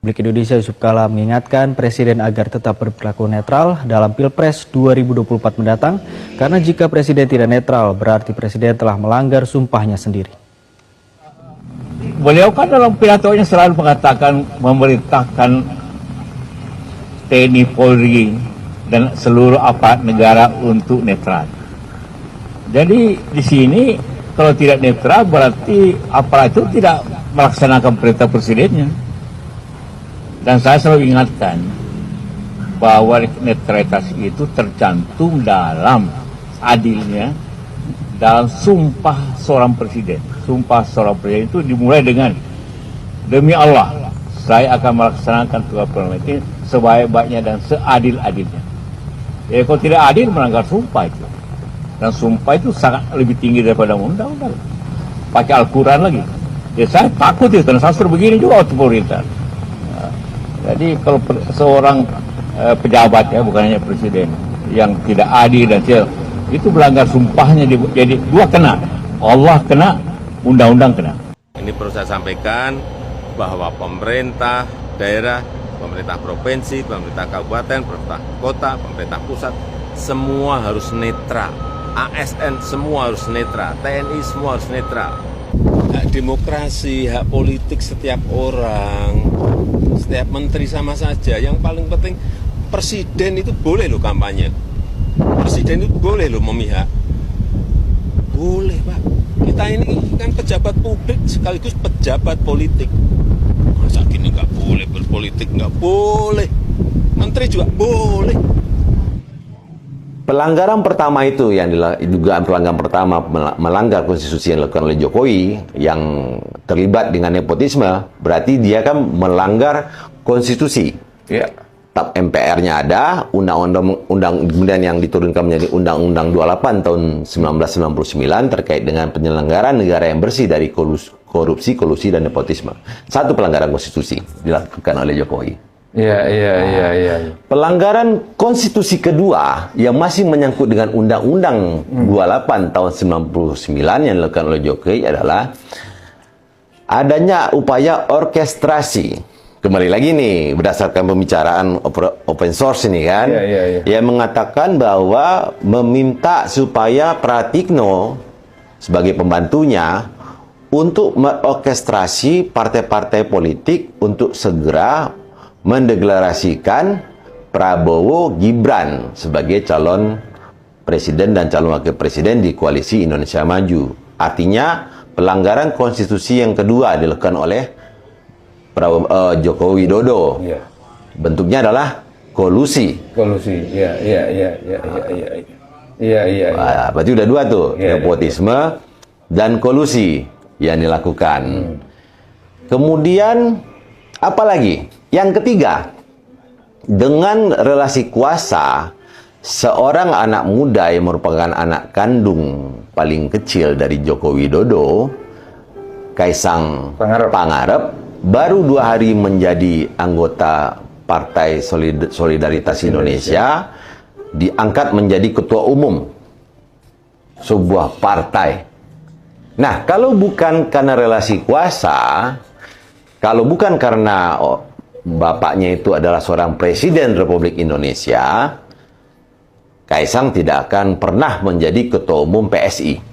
Republik Indonesia Yusuf Kala mengingatkan Presiden agar tetap berperilaku netral dalam Pilpres 2024 mendatang, karena jika Presiden tidak netral berarti Presiden telah melanggar sumpahnya sendiri. Beliau kan dalam pidatonya selalu mengatakan memerintahkan TNI Polri dan seluruh aparat negara untuk netral. Jadi di sini kalau tidak netral berarti aparat itu tidak melaksanakan perintah presidennya. Dan saya selalu ingatkan bahwa netralitas itu tercantum dalam adilnya dalam sumpah seorang presiden. Sumpah seorang presiden itu dimulai dengan demi Allah, saya akan melaksanakan tugas ini sebaik-baiknya dan seadil-adilnya. Jadi kalau tidak adil melanggar sumpah itu. Dan sumpah itu sangat lebih tinggi daripada undang-undang. Pakai Al-Quran lagi. Ya saya takut itu karena saya suruh begini juga waktu pemerintah. Jadi kalau seorang pejabat ya, bukan hanya presiden, yang tidak adil dan itu melanggar sumpahnya, jadi dua kena. Allah kena, undang-undang kena. Ini perlu saya sampaikan bahwa pemerintah daerah, pemerintah provinsi, pemerintah kabupaten, pemerintah kota, pemerintah pusat, semua harus netral. ASN semua harus netral, TNI semua harus netral. Hak demokrasi, hak politik setiap orang, setiap menteri sama saja. Yang paling penting presiden itu boleh loh kampanye. Presiden itu boleh loh memihak. Boleh Pak. Kita ini kan pejabat publik sekaligus pejabat politik. Masa gini nggak boleh berpolitik, nggak boleh. Menteri juga boleh. Pelanggaran pertama itu yang dugaan pelanggaran pertama melanggar konstitusi yang dilakukan oleh Jokowi yang terlibat dengan nepotisme, berarti dia kan melanggar konstitusi. Ya. Tap MPR-nya ada, undang-undang kemudian yang diturunkan menjadi Undang-Undang 28 tahun 1999 terkait dengan penyelenggaraan negara yang bersih dari korupsi, kolusi dan nepotisme. Satu pelanggaran konstitusi dilakukan oleh Jokowi. Iya. Pelanggaran konstitusi kedua yang masih menyangkut dengan Undang-Undang 28 tahun 99 yang dilakukan oleh Jokowi adalah adanya upaya orkestrasi. Kembali lagi nih, berdasarkan pembicaraan open source ini kan, yang mengatakan bahwa meminta supaya Pratikno sebagai pembantunya untuk mengorkestrasi partai-partai politik untuk segera mendeklarasikan Prabowo Gibran sebagai calon presiden dan calon wakil presiden di koalisi Indonesia Maju. Artinya pelanggaran konstitusi yang kedua dilakukan oleh Joko Widodo. Ya. Bentuknya adalah kolusi. Iya. Berarti udah dua tuh, nepotisme dan kolusi yang dilakukan. Kemudian apa lagi? Yang ketiga, dengan relasi kuasa, seorang anak muda yang merupakan anak kandung paling kecil dari Joko Widodo, Kaisang Pangarep, baru 2 hari menjadi anggota Partai Solidaritas Indonesia, diangkat menjadi ketua umum sebuah partai. Nah, kalau bukan karena relasi kuasa, kalau bukan karena bapaknya itu adalah seorang presiden Republik Indonesia, Kaisang tidak akan pernah menjadi ketua umum PSI.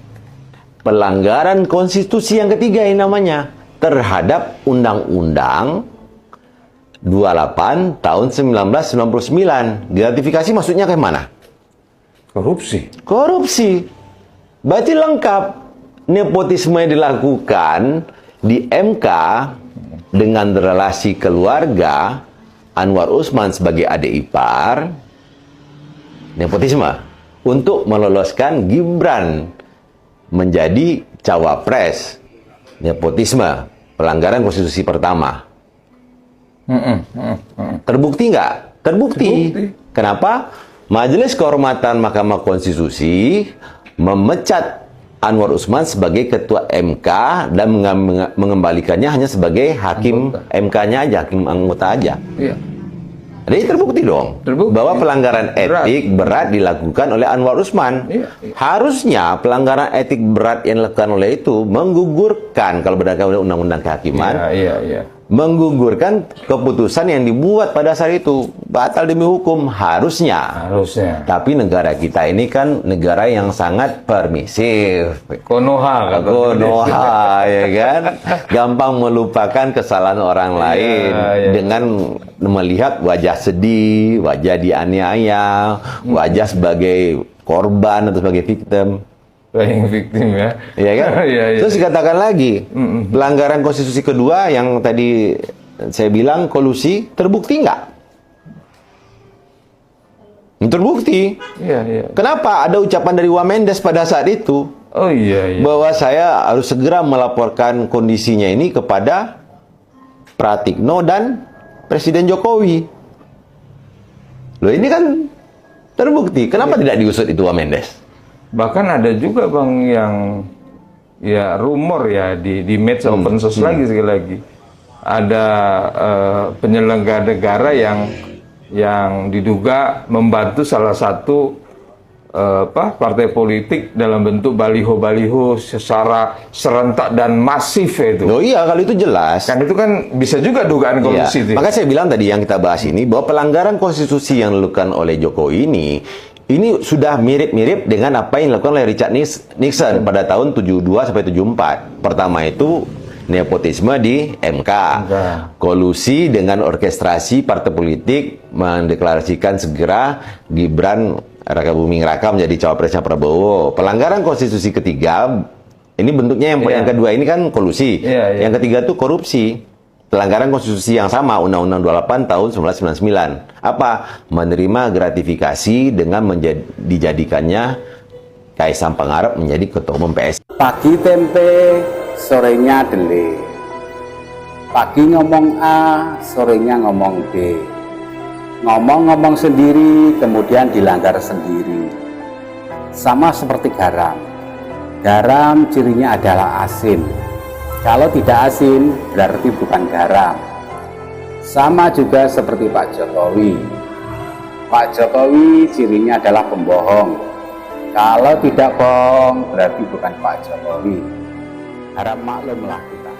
Pelanggaran konstitusi yang ketiga ini namanya, terhadap Undang-Undang 28 tahun 1999. Gratifikasi maksudnya ke mana? Korupsi. Berarti lengkap. Nepotisme yang dilakukan di MK dengan relasi keluarga Anwar Usman sebagai adik ipar, nepotisme untuk meloloskan Gibran menjadi cawapres, nepotisme, pelanggaran konstitusi pertama. Terbukti nggak? Terbukti. Kenapa? Majelis Kehormatan Mahkamah Konstitusi memecat Anwar Usman sebagai ketua MK dan mengembalikannya hanya sebagai hakim MK-nya aja, hakim anggota aja. Iya. Jadi terbukti dong bahwa pelanggaran etik berat dilakukan oleh Anwar Usman. Harusnya pelanggaran etik berat yang dilakukan oleh itu menggugurkan, kalau berdasarkan undang-undang kehakiman, menggugurkan keputusan yang dibuat pada saat itu. Batal demi hukum harusnya. Harusnya. Tapi negara kita ini kan negara yang sangat permisif. Konoha kata Konoha, ya kan? Gampang melupakan kesalahan orang lain dengan melihat wajah sedih, wajah dianiaya, wajah sebagai korban atau sebagai victim. Playing victim ya. Iya kan? Iya, iya. Terus dikatakan lagi, pelanggaran konstitusi kedua yang tadi saya bilang kolusi, terbukti nggak? Terbukti. Iya, iya. Kenapa? Ada ucapan dari Wamendes pada saat itu. Oh iya, iya. Bahwa saya harus segera melaporkan kondisinya ini kepada Pratikno dan Presiden Jokowi. Loh ini kan terbukti. Kenapa tidak diusut itu Wamendes? Bahkan ada juga Bang yang ya rumor ya di medsos open source lagi sekali lagi. Ada penyelenggara negara yang diduga membantu salah satu partai politik dalam bentuk baliho-baliho secara serentak dan masif itu. Oh iya, kalau itu jelas. Kan itu kan bisa juga dugaan kolusi itu. Maka saya bilang tadi yang kita bahas ini bahwa pelanggaran konstitusi yang dilakukan oleh Jokowi ini sudah mirip-mirip dengan apa yang dilakukan oleh Richard Nixon pada tahun 72 sampai 74. Pertama itu nepotisme di MK. Kolusi dengan orkestrasi partai politik mendeklarasikan segera Gibran Raka Buming Raka menjadi cawapresnya Prabowo. Pelanggaran konstitusi ketiga, ini bentuknya yang kedua ini kan kolusi. Yang ketiga itu korupsi. Pelanggaran konstitusi yang sama, Undang-Undang 28 tahun 1999. Apa? Menerima gratifikasi dengan dijadikannya Kaisang Pangarep menjadi Ketua Umum PSI. Pagi tempe, sorenya dele. Pagi ngomong A, sorenya ngomong B. Ngomong-ngomong sendiri, kemudian dilanggar sendiri. Sama seperti garam. Garam cirinya adalah asin. Kalau tidak asin, berarti bukan garam. Sama juga seperti Pak Jokowi. Pak Jokowi cirinya adalah pembohong. Kalau tidak bohong, berarti bukan Pak Jokowi. Harap maklumlah kita.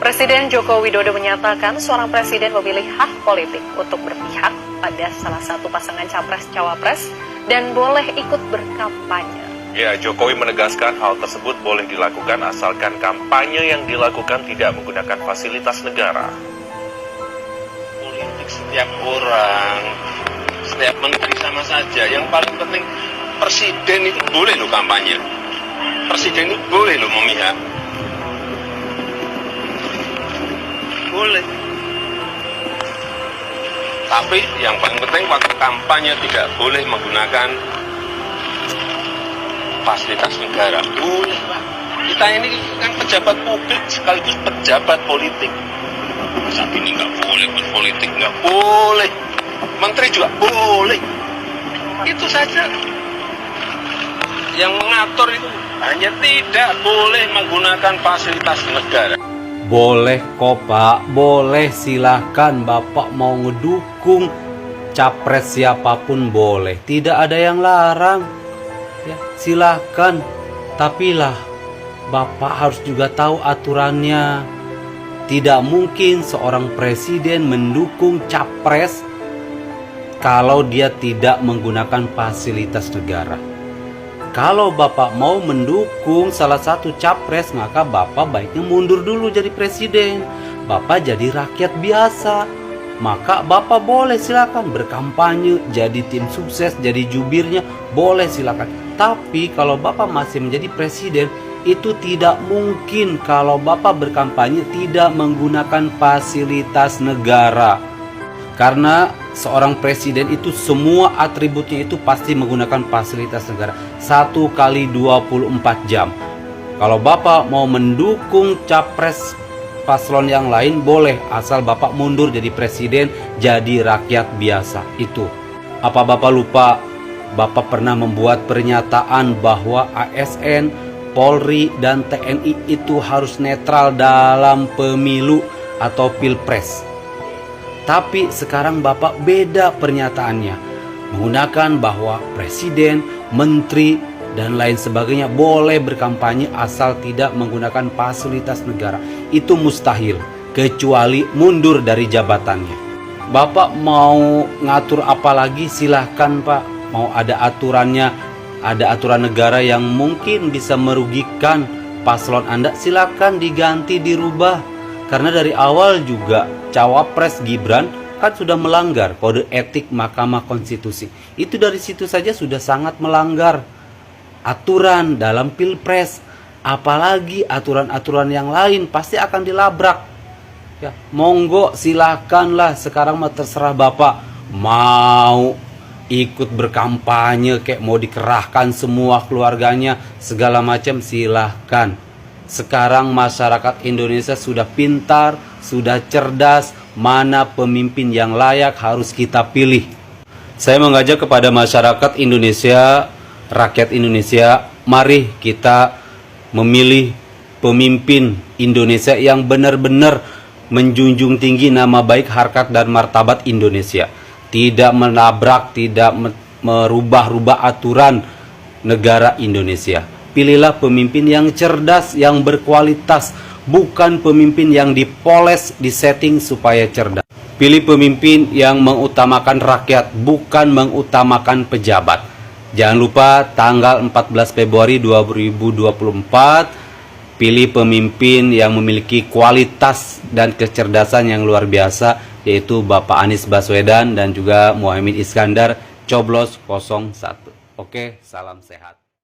Presiden Joko Widodo menyatakan seorang presiden memilih hak politik untuk berpihak pada salah satu pasangan capres-cawapres dan boleh ikut berkampanye. Ya, Jokowi menegaskan hal tersebut boleh dilakukan asalkan kampanye yang dilakukan tidak menggunakan fasilitas negara. Politik setiap orang, setiap menteri sama saja. Yang paling penting presiden itu boleh loh kampanye. Presiden itu boleh loh memihak. Boleh. Tapi yang paling penting waktu kampanye tidak boleh menggunakan fasilitas negara. Boleh, Pak. Kita ini kan pejabat publik sekaligus pejabat politik. Saat ini nggak boleh berpolitik, nggak boleh. Menteri juga boleh. Itu saja. Yang mengatur itu hanya tidak boleh menggunakan fasilitas negara. Boleh kok Pak, boleh, silahkan Bapak mau ngedukung capres siapapun boleh. Tidak ada yang larang. Ya, silahkan, tapi lah Bapak harus juga tahu aturannya. Tidak mungkin seorang presiden mendukung capres kalau dia tidak menggunakan fasilitas negara. Kalau Bapak mau mendukung salah satu capres, maka Bapak baiknya mundur dulu jadi presiden. Bapak jadi rakyat biasa. Maka Bapak boleh silakan berkampanye, jadi tim sukses, jadi jubirnya, boleh silakan. Tapi kalau Bapak masih menjadi presiden, itu tidak mungkin kalau Bapak berkampanye tidak menggunakan fasilitas negara. Karena seorang presiden itu semua atributnya itu pasti menggunakan fasilitas negara. 1 kali 24 jam. Kalau Bapak mau mendukung capres paslon yang lain boleh, asal Bapak mundur jadi presiden, jadi rakyat biasa. Itu. Apa Bapak lupa? Bapak pernah membuat pernyataan bahwa ASN, Polri, dan TNI itu harus netral dalam pemilu atau pilpres. Tapi sekarang Bapak beda pernyataannya, menggunakan bahwa presiden, menteri, dan lain sebagainya boleh berkampanye asal tidak menggunakan fasilitas negara. Itu mustahil. kecuali mundur dari jabatannya. Bapak mau ngatur apa lagi silahkan Pak. Mau ada aturannya, ada aturan negara yang mungkin bisa merugikan paslon Anda, silakan diganti, dirubah. Karena dari awal juga cawapres Gibran kan sudah melanggar kode etik Mahkamah Konstitusi. Itu dari situ saja sudah sangat melanggar aturan dalam pilpres. Apalagi aturan-aturan yang lain pasti akan dilabrak. Ya, monggo silakanlah, sekarang mah terserah Bapak mau ikut berkampanye kayak mau dikerahkan semua keluarganya segala macam, silahkan. Sekarang masyarakat Indonesia sudah pintar, sudah cerdas, mana pemimpin yang layak harus kita pilih. Saya mengajak kepada masyarakat Indonesia, rakyat Indonesia, mari kita memilih pemimpin Indonesia yang benar-benar menjunjung tinggi nama baik, harkat dan martabat Indonesia. Tidak menabrak, tidak merubah-rubah aturan negara Indonesia. Pilihlah pemimpin yang cerdas, yang berkualitas, bukan pemimpin yang dipoles, disetting supaya cerdas. Pilih pemimpin yang mengutamakan rakyat, bukan mengutamakan pejabat. Jangan lupa tanggal 14 Februari 2024, pilih pemimpin yang memiliki kualitas dan kecerdasan yang luar biasa, yaitu Bapak Anies Baswedan dan juga Muhaimin Iskandar, coblos 01. Oke, salam sehat.